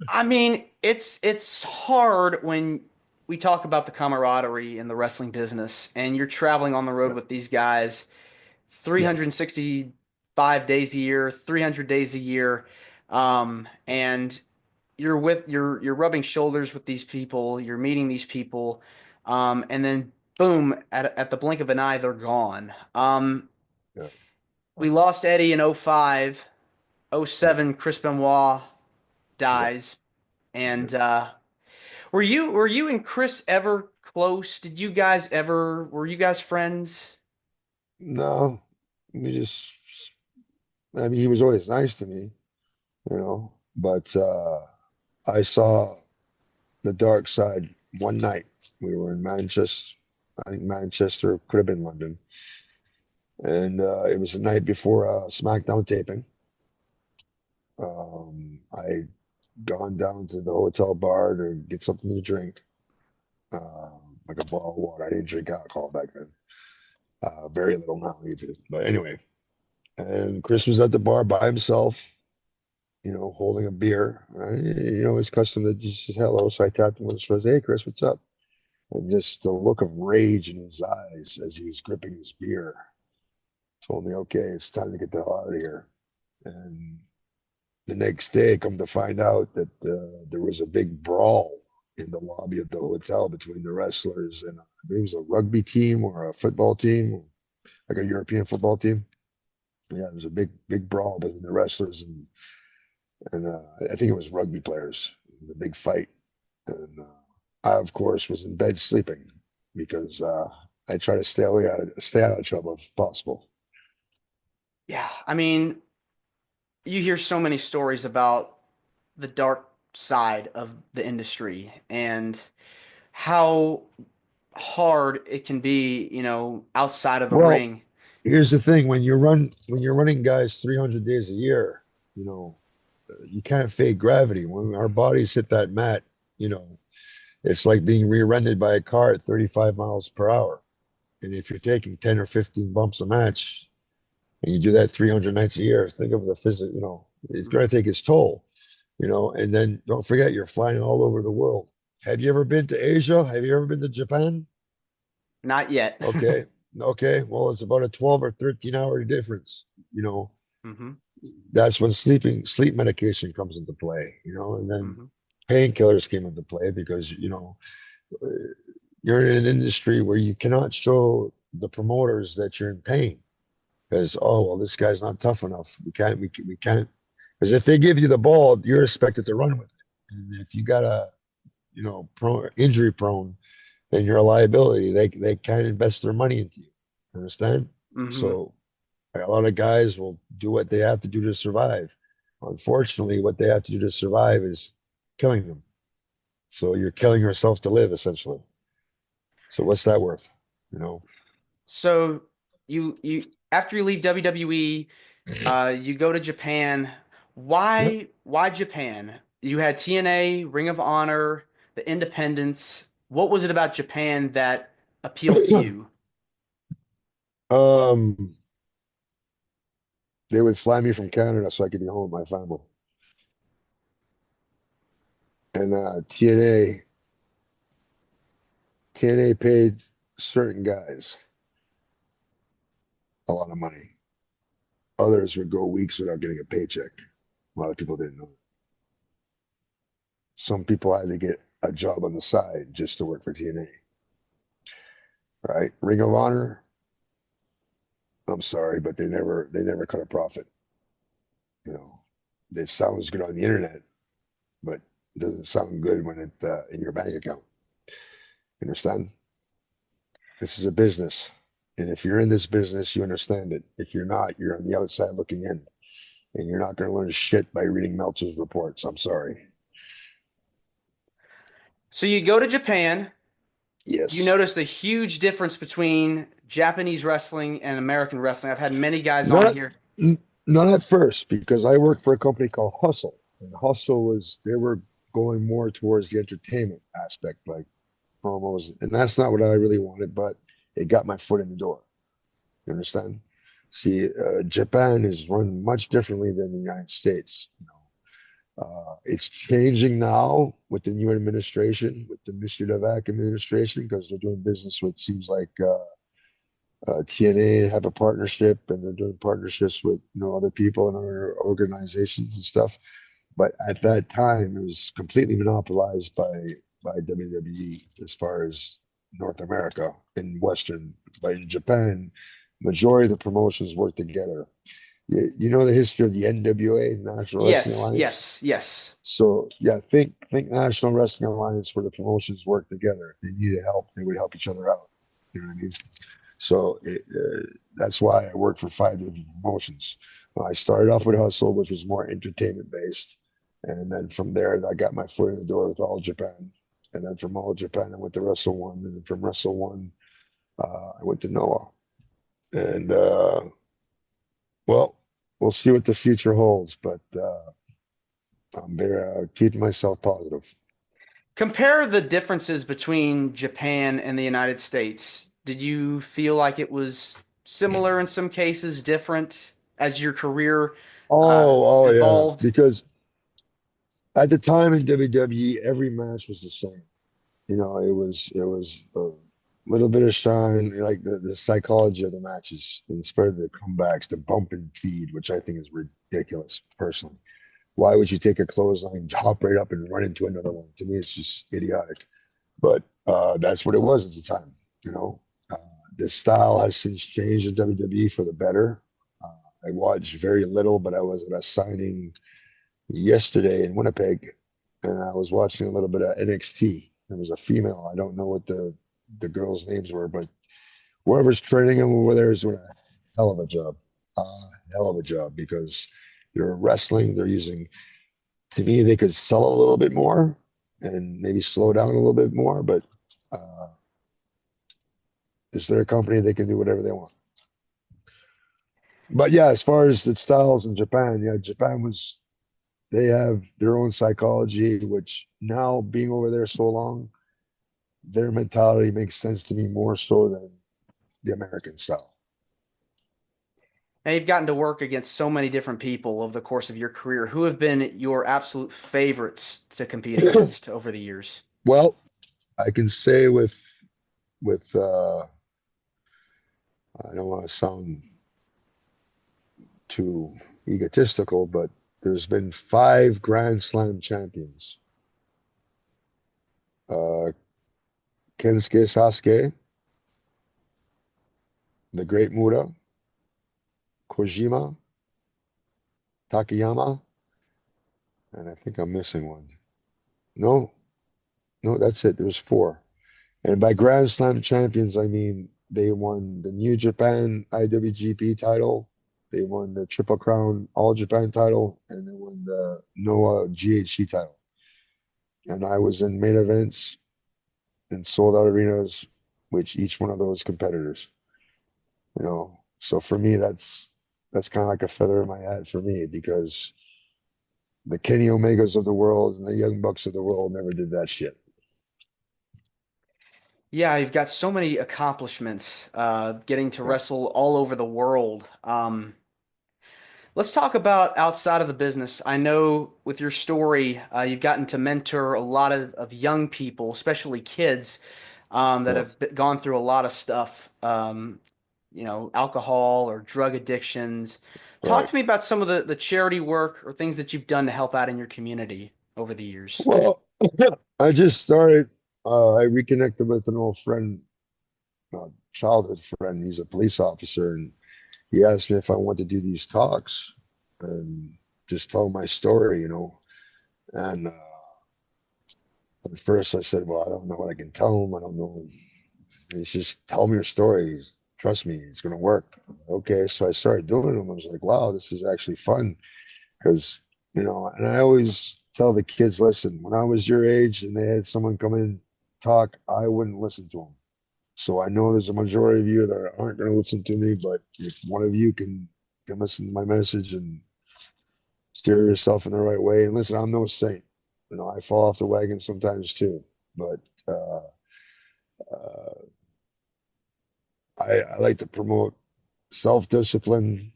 I mean, it's hard when we talk about the camaraderie in the wrestling business, and you're traveling on the road Yeah, with these guys yeah, 365 days a year, 300 days a year, and you're rubbing shoulders with these people, you're meeting these people, and then boom, at the blink of an eye, they're gone. yeah, We lost Eddie in '05, yeah, '07. Chris Benoit yeah, dies, yeah. and were you and Chris ever close? Did you guys ever were you guys friends? No, we just, I mean, he was always nice to me, but I saw the dark side one night. We were in Manchester. I think Manchester could have been London. And it was the night before SmackDown taping. I gone down to the hotel bar to get something to drink, like a bottle of water. I didn't drink alcohol back then. Very little now either. But anyway, and Chris was at the bar by himself, holding a beer. His custom to just say hello. So I tapped him with a shoulder. Hey, Chris, what's up? And just the look of rage in his eyes as he was gripping his beer told me, okay, it's time to get the hell out of here. And the next day, come to find out that there was a big brawl in the lobby of the hotel between the wrestlers and I believe it was a rugby team or a football team, like a European football team. Yeah, it was a big brawl between the wrestlers and I think it was rugby players. The big fight, and I of course was in bed sleeping because I try to stay out of trouble if possible. Yeah, I mean, you hear so many stories about the dark side of the industry and how hard it can be, outside of the Well, ring. here's the thing: when you're running guys 300 days a year, you know you can't fake gravity. When our bodies hit that mat, you know it's like being rear-ended by a car at 35 miles per hour. And if you're taking 10 or 15 bumps a match, and you do that 300 nights a year, think of the physical, it's going to take its toll, and then don't forget you're flying all over the world. Have you ever been to Asia? Have you ever been to Japan? Not yet. Okay. Okay. Well, it's about a 12 or 13-hour difference. You know, hmm that's when sleep medication comes into play, and then hmm painkillers came into play because, uh, you're in an industry where you cannot show the promoters that you're in pain because, oh, well, this guy's not tough enough. We can't, because if they give you the ball, you're expected to run with it. And if you got injury prone, then you're a liability. They can't invest their money into you. Understand? hmm So a lot of guys will do what they have to do to survive. Unfortunately, what they have to do to survive is killing them. So you're killing yourself to live, essentially. So what's that worth? You know? So you after you leave WWE, you go to Japan. Yep. Why Japan? You had TNA, Ring of Honor, the Independents. What was it about Japan that appealed to you? um, they would fly me from Canada so I could be home with my family. And TNA paid certain guys a lot of money. Others would go weeks without getting a paycheck. A lot of people didn't know. Some people had to get a job on the side just to work for TNA, right? Ring of Honor, I'm sorry, but they never cut a profit. You know, it sounds good on the internet, but it doesn't sound good when it in your bank account. You understand? This is a business. And if you're in this business, you understand it. If you're not, you're on the outside looking in. And you're not going to learn shit by reading Meltzer's reports. I'm sorry. So you go to Japan. You Yes. noticed a huge difference between Japanese wrestling and American wrestling. I've had many guys on Not here. n- not at first, because I worked for a company called Hustle. And Hustle was they were going more towards the entertainment aspect, like promos. And that's not what I really wanted, but it got my foot in the door. You understand? See, Japan is run much differently than the United States. It's changing now with the new administration, with the Mr. Devak administration, because they're doing business with seems like TNA have a partnership, and they're doing partnerships with other people and other organizations and stuff. But at that time, it was completely monopolized by WWE as far as North America and Western. But in Japan, majority of the promotions work together. You know the history of the NWA, National Wrestling Yes, Alliance. yes, yes. So yeah, think National Wrestling Alliance where the promotions work together. If they needed help, they would help each other out. You know what I mean? So that's why I worked for five different promotions. I started off with Hustle, which was more entertainment based, and then from there I got my foot in the door with All Japan, and then from All Japan I went to Wrestle One, and then from Wrestle One I went to Noah, and well, we'll see what the future holds, but I'm very keeping myself positive. Compare the differences between Japan and the United States. Did you feel like it was similar in some cases, different as your career Oh yeah, evolved? because at the time in WWE, every match was the same. It was a little bit of shine, like the psychology of the matches, instead of the comebacks, the bump and feed, which I think is ridiculous personally. Why would you take a clothesline, hop right up and run into another one? To me, it's just idiotic. But that's what it was at the time. You know, uh, the style has since changed in WWE for the better. Uh, I watched very little, but I was at a signing yesterday in Winnipeg, and I was watching a little bit of NXT. There was a female. I don't know what the girls' names were, but whoever's training them over there is doing a hell of a job. A hell of a job because they're wrestling. They're using. To me, they could sell a little bit more and maybe slow down a little bit more, but uh, it's their company. They can do whatever they want. But yeah, as far as the styles in Japan, yeah, Japan was they have their own psychology, which now being over there so long, their mentality makes sense to me more so than the American style. Now you've gotten to work against so many different people over the course of your career. Who have been your absolute favorites to compete against over the years? Well, I can say with I don't want to sound too egotistical, but there's been five Grand Slam champions. Uh, Kensuke Sasuke, the Great Muta, Kojima, Takayama, and I think I'm missing one. No, no, that's it. There's four. And by Grand Slam champions, I mean they won the New Japan IWGP title, they won the Triple Crown All Japan title, and they won the Noah GHC title. And I was in main events in sold out arenas, which each one of those competitors, you know. So for me, that's kind of like a feather in my hat for me because the Kenny Omegas of the world and the Young Bucks of the world never did that shit. Yeah, you've got so many accomplishments, getting to Yeah, wrestle all over the world. Let's talk about outside of the business. I know with your story, you've gotten to mentor a lot of young people, especially kids, that yeah, have gone through a lot of stuff, alcohol or drug addictions. Talk right. to me about some of the charity work or things that you've done to help out in your community over the years. Well, I just started. I reconnected with an old friend, childhood friend. He's a police officer, and he asked me if I want to do these talks and just tell my story, you know. And at first, I said, "Well, I don't know what I can tell him. I don't know." He's just tell me your story. Trust me, it's gonna work. Okay, so I started doing them. I was like, "Wow, this is actually fun." Because and I always tell the kids, listen, when I was your age and they had someone come in and talk, I wouldn't listen to them. So I know there's a majority of you that aren't going to listen to me, but if one of you can listen to my message and steer yourself in the right way, and listen, I'm no saint. I fall off the wagon sometimes too, but uh, uh, I like to promote self-discipline,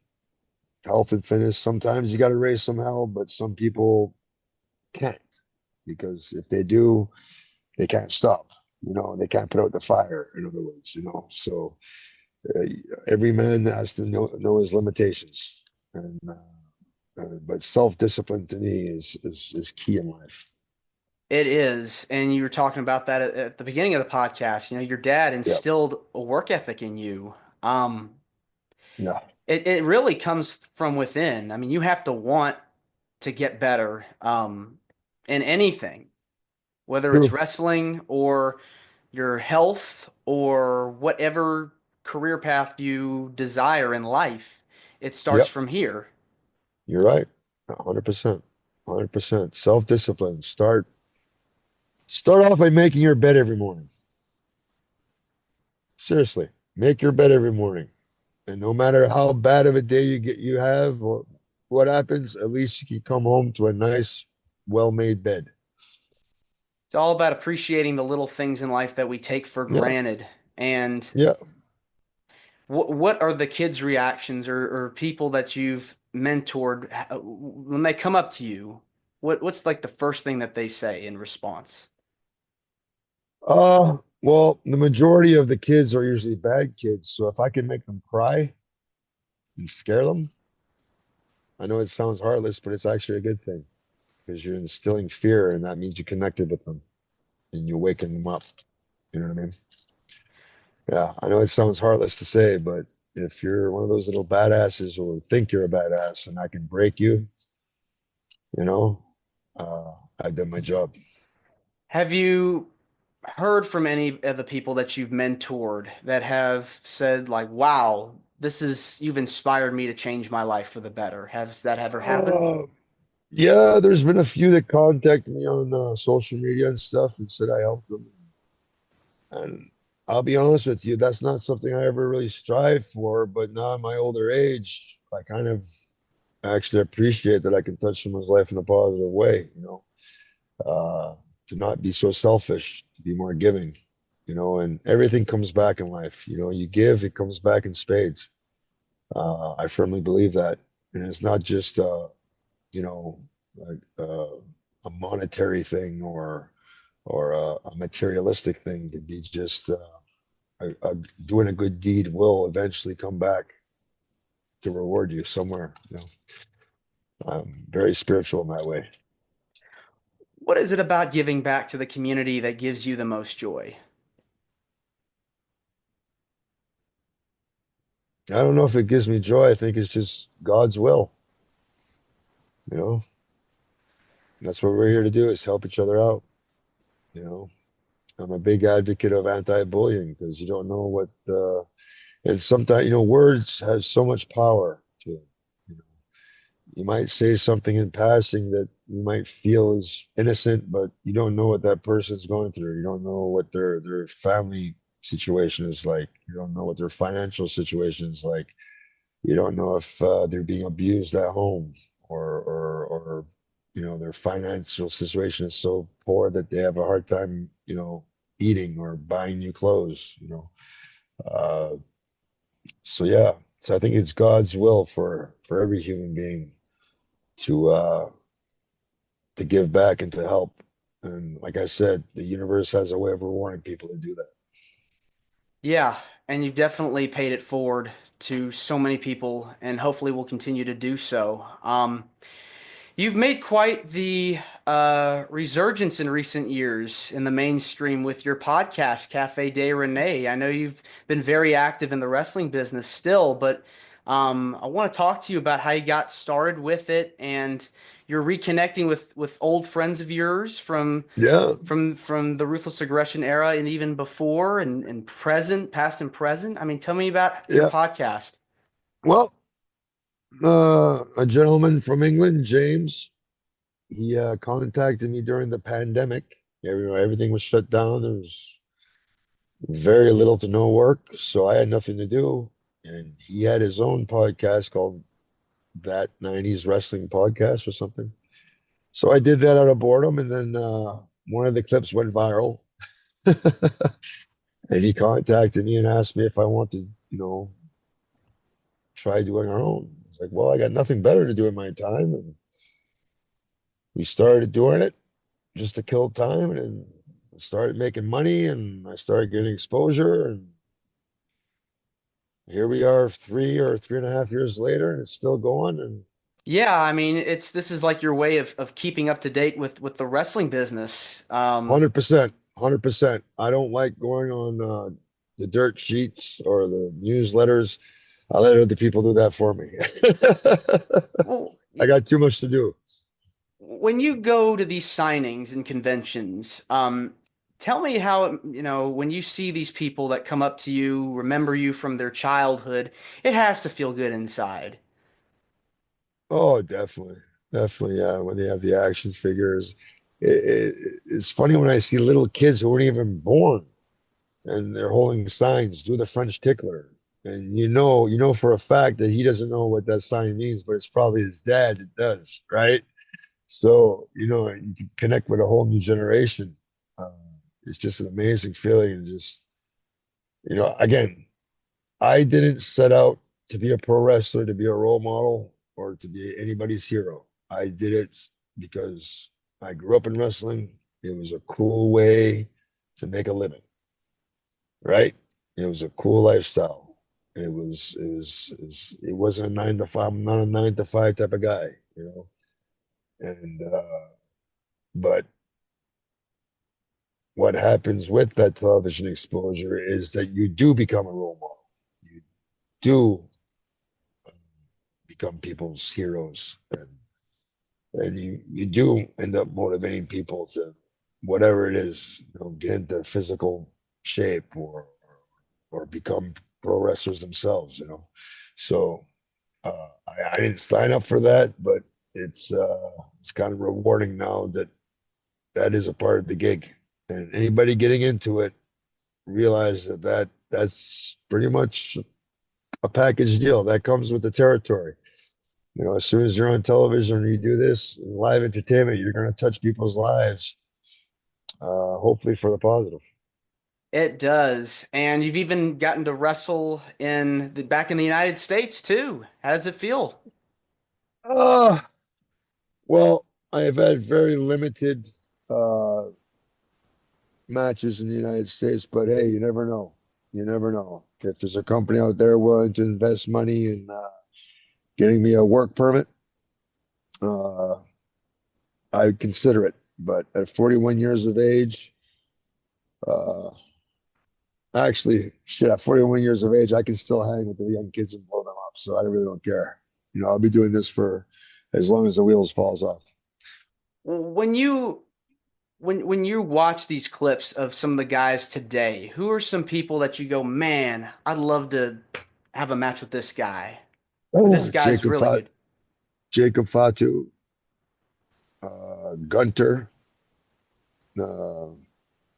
health and fitness. Sometimes you got to raise some hell, but some people can't because if they do, they can't stop. They can't put out the fire. In other words, so uh, every man has to know his limitations, and but self-discipline to me is key in life. It is, and you were talking about that at the beginning of the podcast. You know, your dad Yeah, instilled a work ethic in you. Um, yeah, it really comes from within. I mean, you have to want to get better, in anything, whether it's true. wrestling or your health or whatever career path you desire in life. It starts Yep, from here. you're right. 100%. 100%. Self-discipline. Start off by making your bed every morning. Seriously, make your bed every morning. And no matter how bad of a day you have or what happens, at least you can come home to a nice, well-made bed. It's all about appreciating the little things in life that we take for Yeah, granted. And yeah. what are the kids' reactions or people that you've mentored when they come up to you? What's like the first thing that they say in response? Well, the majority of the kids are usually bad kids, so if I can make them cry and scare them, I know it sounds heartless, but it's actually a good thing because you're instilling fear, and that means you connected with them and you're waking them up. You know what I mean? Yeah, I know it sounds heartless to say, but if you're one of those little badasses or think you're a badass and I can break you, you know, uh, I've done my job. Have you heard from any of the people that you've mentored that have said like, "Wow, you've inspired me to change my life for the better." Has that ever happened? Uh, yeah, there's been a few that contacted me on social media and stuff and said I helped them. And I'll be honest with you, that's not something I ever really strive for. But now in my older age, I kind of actually appreciate that I can touch someone's life in a positive way, to not be so selfish, to be more giving, and everything comes back in life. You give, it comes back in spades. I firmly believe that. And it's not just, you know, like, a monetary thing or a materialistic thing. It could be just doing a good deed will eventually come back to reward you somewhere. I'm very spiritual in that way. What is it about giving back to the community that gives you the most joy? I don't know if it gives me joy. I think it's just God's will. You know, that's what we're here to do is help each other out. You know, I'm a big advocate of anti-bullying because you don't know and sometimes, words have so much power to them. You know, you might say something in passing that you might feel is innocent, but you don't know what that person's going through. You don't know what their family situation is like. You don't know what their financial situation is like. You don't know if they're being abused at home or their financial situation is so poor that they have a hard time, eating or buying new clothes. Uh, so yeah, so I think it's God's will for every human being to uh, to give back and to help. And like I said, the universe has a way of rewarding people to do that. Yeah, and you've definitely paid it forward to so many people, and hopefully will continue to do so. You've made quite the resurgence in recent years in the mainstream with your podcast, Cafe De Rene. I know you've been very active in the wrestling business still, but I want to talk to you about how you got started with it and you're reconnecting with old friends of yours Yeah, from the Ruthless Aggression era and even before and present, past and present. I mean, tell me about your yeah. podcast. Well, a gentleman from England, James, he contacted me during the pandemic. Everything was shut down. There was very little to no work, so I had nothing to do. And he had his own podcast called That 90s Wrestling Podcast or something. So I did that out of boredom, and then one of the clips went viral. And he contacted me and asked me if I wanted, try doing our own. It's like, well, I got nothing better to do in my time. And we started doing it just to kill time and started making money and I started getting exposure. And here we are 3 or 3.5 years later and it's still going. And Yeah, I mean, this is like your way of keeping up to date with the wrestling business. 100%, 100%. I don't like going on the dirt sheets or the newsletters. I let other people do that for me. Well, I got too much to do. when you go to these signings and conventions, tell me how, when you see these people that come up to you, remember you from their childhood, it has to feel good inside. Oh, definitely. Definitely. Yeah. When they have the action figures, it's funny when I see little kids who weren't even born and they're holding signs, do the French tickler. And you know for a fact that he doesn't know what that sign means, but it's probably his dad that does, right? So, you can connect with a whole new generation. Uh, it's just an amazing feeling. And just, again, I didn't set out to be a pro wrestler, to be a role model, or to be anybody's hero. I did it because I grew up in wrestling. It was a cool way to make a living, right? It was a cool lifestyle. It wasn't a 9 to 5. I'm not a 9 to 5 type of guy, you know. And but what happens with that television exposure is that you do become a role model. You do become people's heroes, and you do end up motivating people to whatever it is, you know, get into physical shape or become pro wrestlers themselves, you know. So I didn't sign up for that, but it's kind of rewarding now that that is a part of the gig. And anybody getting into it realize that's pretty much a package deal that comes with the territory. You know, as soon as you're on television and you do this in live entertainment, you're going to touch people's lives, hopefully for the positive. It does. And you've even gotten to wrestle back in the United States too. How does it feel? Uh, well, I have had very limited uh, matches in the United States, but hey, you never know. You never know. If there's a company out there willing to invest money in getting me a work permit, uh, I'd consider it. But at 41 years of age, uh, actually, shit, at 41 years of age, I can still hang with the young kids and blow them up. So I really don't care. You know, I'll be doing this for as long as the wheels falls off. When you when you watch these clips of some of the guys today, who are some people that you go, man, I'd love to have a match with this guy, or this Oh, guy's really good. Jacob Fatu, Gunter, uh,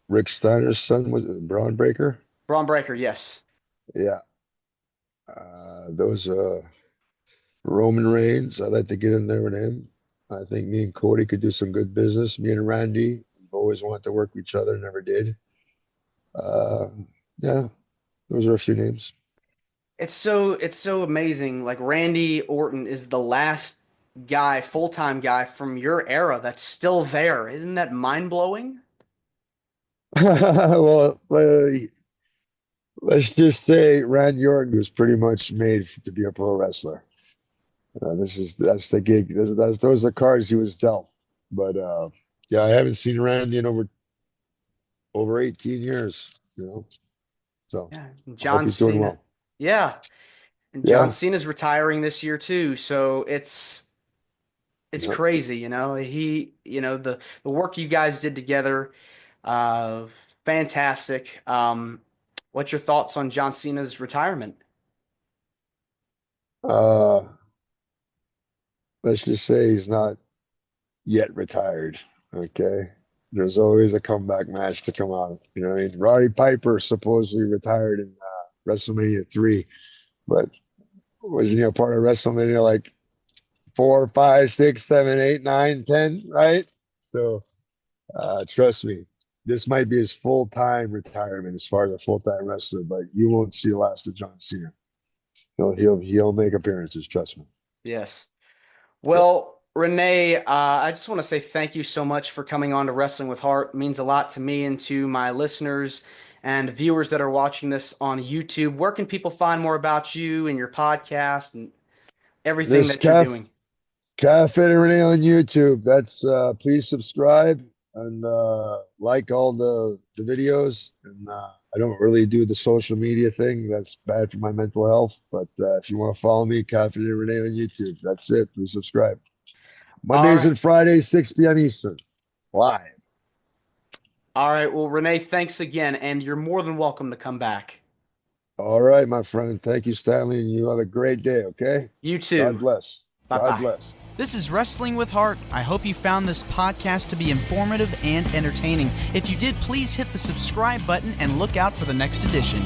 Rick Steiner's son was it Braun Breaker. Braun Breaker, yes. Yeah, those Roman Reigns. I'd like to get in there with him. I think me and Cody could do some good business. Me and Randy, we've always wanted to work with each other, never did. Uh, yeah, those are a few names. It's so amazing. Like Randy Orton is the last guy, full-time guy from your era that's still there. Isn't that mind-blowing? Well, let's just say Randy Orton was pretty much made to be a pro wrestler. That's the gig. Those are the cards he was dealt. But yeah, I haven't seen Randy in over 18 years. You know, so Yeah. I hope John he's doing Cena. well. Yeah. And John Yeah, Cena's retiring this year too, so it's yeah. crazy, you know. The work you guys did together, uh, fantastic. What's your thoughts on John Cena's retirement? Uh, let's just say he's not yet retired. Okay, there's always a comeback match to come out. You know, what I mean, Roddy Piper supposedly retired in WrestleMania 3, but wasn't he a part of WrestleMania like 4, 5, 6, 7, 8, 9, 10, right? So trust me, this might be his full-time retirement as far as a full-time wrestler, but you won't see the last of John Cena. He'll make appearances, trust me. Yes. Yeah. Well, Renee, I just want to say thank you so much for coming on to Wrestling with Heart. It means a lot to me and to my listeners and viewers that are watching this on YouTube. Where can people find more about you and your podcast and everything This that you're doing? Cafe De Rene on YouTube. That's please subscribe and like all the videos. And I don't really do the social media thing. That's bad for my mental health. But if you want to follow me, Cafe De Rene on YouTube. That's it. Please subscribe. All Mondays right. and Fridays, 6 p.m. Eastern. Live. All right. Well, Renee, thanks again, and you're more than welcome to come back. All right, my friend. Thank you, Stanley. And you have a great day, okay? You God too. bless. Bye God bye. bless. This is Wrestling with Heart. I hope you found this podcast to be informative and entertaining. If you did, please hit the subscribe button and look out for the next edition.